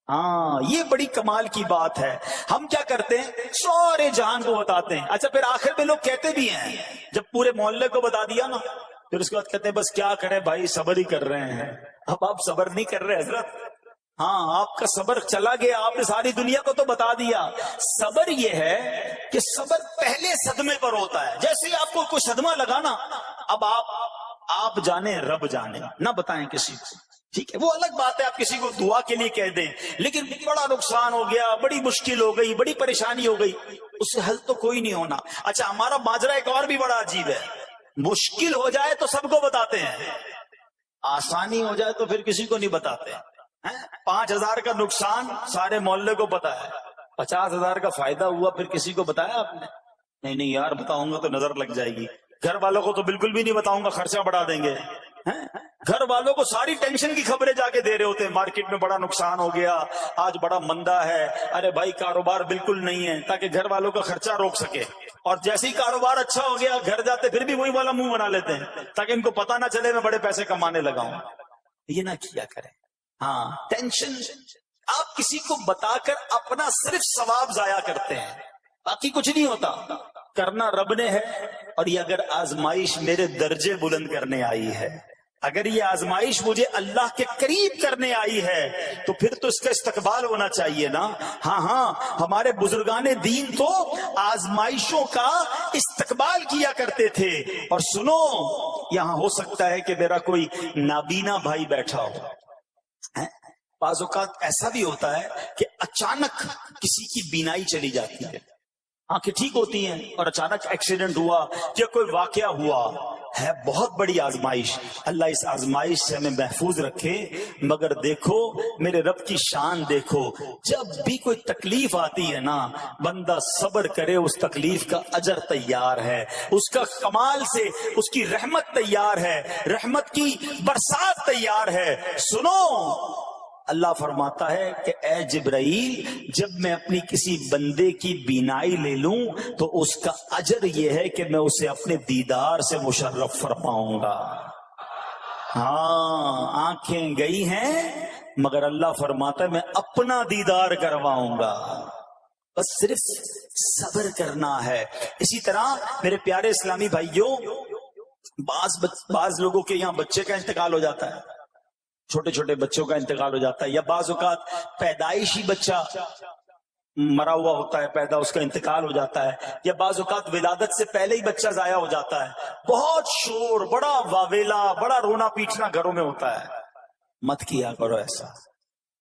ہاں یہ بڑی کمال کی بات ہے۔ ہم کیا کرتے ہیں سارے جہان کو بتاتے ہیں، اچھا پھر آخر میں لوگ کہتے بھی ہیں جب پورے محلے کو بتا دیا نا پھر اس کے بعد کہتے ہیں بس کیا کریں بھائی صبر ہی کر رہے ہیں۔ اب آپ صبر نہیں کر رہے حضرت، ہاں آپ کا صبر چلا گیا، آپ نے ساری دنیا کو تو بتا دیا۔ صبر یہ ہے کہ صبر پہلے صدمے پر ہوتا ہے، جیسے ہی آپ کو کوئی صدمہ لگا نا اب آپ جانے رب جانے، نہ بتائیں کسی کو، ٹھیک ہے وہ الگ بات ہے آپ کسی کو دعا کے لیے کہہ دیں، لیکن بڑا نقصان ہو گیا، بڑی مشکل ہو گئی، بڑی پریشانی ہو گئی، اس سے حل تو کوئی نہیں ہونا۔ اچھا ہمارا ماجرا ایک اور بھی بڑا عجیب ہے، مشکل ہو جائے تو سب کو بتاتے ہیں، آسانی ہو جائے تو پھر کسی کو نہیں بتاتے۔ 5,000 کا نقصان سارے محلے کو پتا ہے، 50,000 کا فائدہ ہوا پھر کسی کو بتایا آپ نے؟ نہیں یار بتاؤں گا تو نظر لگ جائے گی، گھر والوں کو تو بالکل بھی نہیں بتاؤں گا خرچہ بڑھا دیں گے۔ گھر والوں کو ساری ٹینشن کی خبریں جا کے دے رہے ہوتے ہیں، مارکیٹ میں بڑا نقصان ہو گیا، آج بڑا مندہ ہے، ارے بھائی کاروبار بالکل نہیں ہے، تاکہ گھر والوں کا خرچہ روک سکے. اور جیسے ہی کاروبار اچھا ہو گیا گھر جاتے پھر بھی وہی والا منہ بنا لیتے ہیں تاکہ ان کو پتہ نہ چلے میں بڑے پیسے کمانے لگا ہوں. یہ نہ کیا کریں. ہاں ٹینشن آپ کسی کو بتا کر اپنا صرف ثواب ضائع کرتے ہیں، باقی کچھ نہیں ہوتا. کرنا رب نے ہے، اور یہ اگر آزمائش میرے درجے بلند کرنے آئی ہے، اگر یہ آزمائش مجھے اللہ کے قریب کرنے آئی ہے تو پھر تو اس کا استقبال ہونا چاہیے نا. ہاں ہمارے بزرگان دین تو آزمائشوں کا استقبال کیا کرتے تھے. اور سنو، یہاں ہو سکتا ہے کہ میرا کوئی نابینا بھائی بیٹھا ہو. بعض اوقات ایسا بھی ہوتا ہے کہ اچانک کسی کی بینائی چلی جاتی ہے، آنکھیں ٹھیک ہوتی ہیں اور اچانک ایکسیڈنٹ ہوا یا کوئی واقعہ ہوا ہے. بہت بڑی آزمائش. اللہ اس آزمائش سے ہمیں محفوظ رکھے. مگر دیکھو میرے رب کی شان دیکھو، جب بھی کوئی تکلیف آتی ہے نا بندہ صبر کرے، اس تکلیف کا اجر تیار ہے، اس کا کمال سے اس کی رحمت تیار ہے، رحمت کی برسات تیار ہے. سنو، اللہ فرماتا ہے کہ اے جبرائیل، جب میں اپنی کسی بندے کی بینائی لے لوں تو اس کا اجر یہ ہے کہ میں اسے اپنے دیدار سے مشرف فرماؤں گا. ہاں آنکھیں گئی ہیں مگر اللہ فرماتا ہے میں اپنا دیدار کرواؤں گا. بس صرف صبر کرنا ہے. اسی طرح میرے پیارے اسلامی بھائیوں، بعض لوگوں کے یہاں بچے کا انتقال ہو جاتا ہے، چھوٹے چھوٹے بچوں کا انتقال ہو جاتا ہے، یا بعض اوقات پیدائشی بچہ مرا ہوا ہوتا ہے، پیدا اس کا انتقال ہو جاتا ہے، یا بعض اوقات ولادت سے پہلے ہی بچہ ضائع ہو جاتا ہے. بہت شور، بڑا واویلا، بڑا رونا پیٹنا گھروں میں ہوتا ہے. مت کیا کرو ایسا.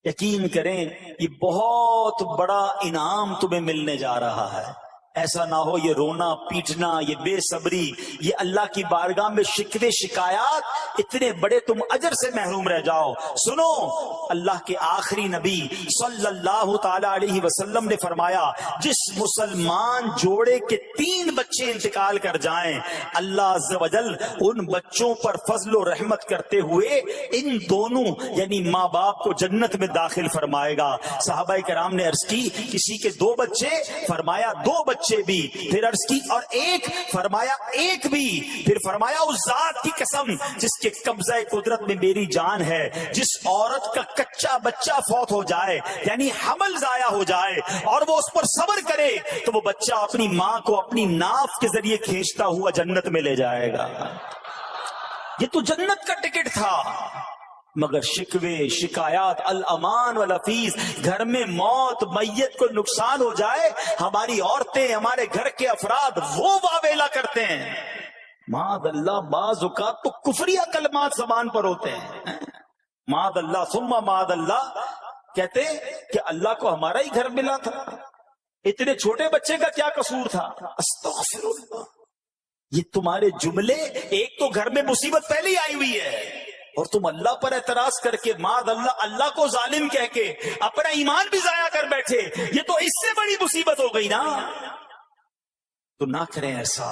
یقین کریں یہ بہت بڑا انعام تمہیں ملنے جا رہا ہے. ایسا نہ ہو یہ رونا پیٹنا، یہ بے صبری، یہ اللہ کی بارگاہ میں شکوے شکایات، اتنے بڑے تم اجر سے محروم رہ جاؤ. سنو، اللہ کے آخری نبی صلی اللہ تعالی علیہ وسلم نے فرمایا جس مسلمان جوڑے کے 3 بچے انتقال کر جائیں، اللہ عز و جل ان بچوں پر فضل و رحمت کرتے ہوئے ان دونوں یعنی ماں باپ کو جنت میں داخل فرمائے گا. صحابہ کرام نے عرض کی کسی کے 2 بچے، فرمایا 2 بچے بھی، پھر عرض کی اور 1، فرمایا 1 بھی، پھر فرمایا اس ذات کی قسم جس کے قبضہ قدرت میں میری جان ہے، جس عورت کا کچا بچہ فوت ہو جائے یعنی حمل ضائع ہو جائے اور وہ اس پر صبر کرے تو وہ بچہ اپنی ماں کو اپنی ناف کے ذریعے کھینچتا ہوا جنت میں لے جائے گا. یہ تو جنت کا ٹکٹ تھا. مگر شکوے شکایات، الامان والافیز، گھر میں موت، میت کو نقصان ہو جائے، ہماری عورتیں، ہمارے گھر کے افراد وہ واویلا کرتے ہیں. معاذ اللہ، بعض اوقات تو کفریہ کلمات زبان پر ہوتے ہیں. معاذ اللہ ثم معاذ اللہ، کہتے کہ اللہ کو ہمارا ہی گھر ملا تھا، اتنے چھوٹے بچے کا کیا قصور تھا. استغفر اللہ. یہ تمہارے جملے، ایک تو گھر میں مصیبت پہلے ہی آئی ہوئی ہے اور تم اللہ پر اعتراض کر کے معاذ اللہ اللہ کو ظالم کہہ کے اپنا ایمان بھی ضائع کر بیٹھے، یہ تو اس سے بڑی مصیبت ہو گئی نا. تو نہ کریں ایسا.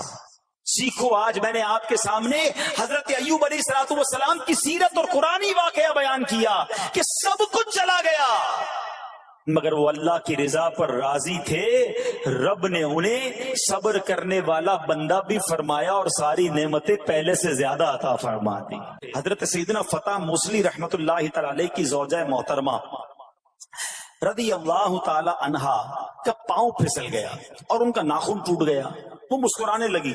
سیکھو. آج میں نے آپ کے سامنے حضرت ایوب علیہ السلام کی سیرت اور قرآنی واقعہ بیان کیا کہ سب کچھ چلا گیا مگر وہ اللہ کی رضا پر راضی تھے. رب نے انہیں صبر کرنے والا بندہ بھی فرمایا اور ساری نعمتیں پہلے سے زیادہ عطا فرما دی. حضرت سیدنا فتح موصلی رحمت اللہ تعالی علیہ کی زوجہ محترمہ رضی اللہ تعالی عنہا کا پاؤں پھسل گیا اور ان کا ناخن ٹوٹ گیا. وہ مسکرانے لگی.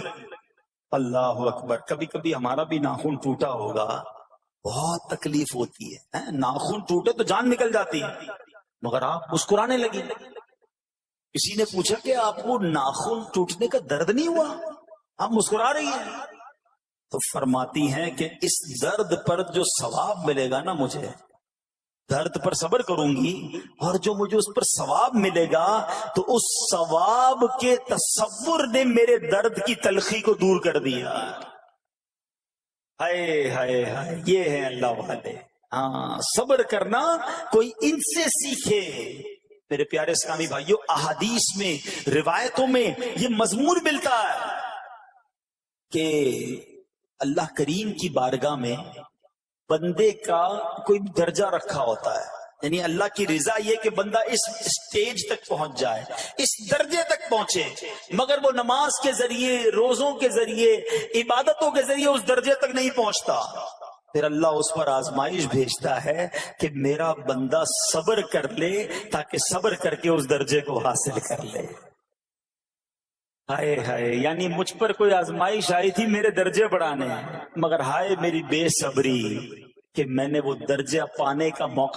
اللہ اکبر. کبھی کبھی ہمارا بھی ناخن ٹوٹا ہوگا، بہت تکلیف ہوتی ہے. ناخن ٹوٹے تو جان نکل جاتی ہے مگر آپ مسکرانے لگی. کسی نے پوچھا کہ آپ کو ناخن ٹوٹنے کا درد نہیں ہوا، آپ مسکرا رہی ہیں؟ تو فرماتی ہیں کہ اس درد پر جو ثواب ملے گا نا، مجھے درد پر صبر کروں گی اور جو مجھے اس پر ثواب ملے گا تو اس ثواب کے تصور نے میرے درد کی تلخی کو دور کر دیا. ہائے ہائے ہائے، یہ ہے اللہ والے. ہاں صبر کرنا کوئی ان سے سیکھے. میرے پیارے اسلامی بھائیوں، احادیث میں، روایتوں میں یہ مضمون ملتا ہے کہ اللہ کریم کی بارگاہ میں بندے کا کوئی درجہ رکھا ہوتا ہے، یعنی اللہ کی رضا یہ کہ بندہ اس سٹیج تک پہنچ جائے، اس درجے تک پہنچے، مگر وہ نماز کے ذریعے، روزوں کے ذریعے، عبادتوں کے ذریعے اس درجے تک نہیں پہنچتا، پھر اللہ اس پر آزمائش بھیجتا ہے کہ میرا بندہ صبر کر لے تاکہ صبر کر کے اس درجے کو حاصل کر لے۔ ہائے ہائے، یعنی مجھ پر کوئی آزمائش آئی تھی میرے درجے بڑھانے، مگر ہائے میری بے صبری کہ میں نے وہ درجہ پانے کا موقع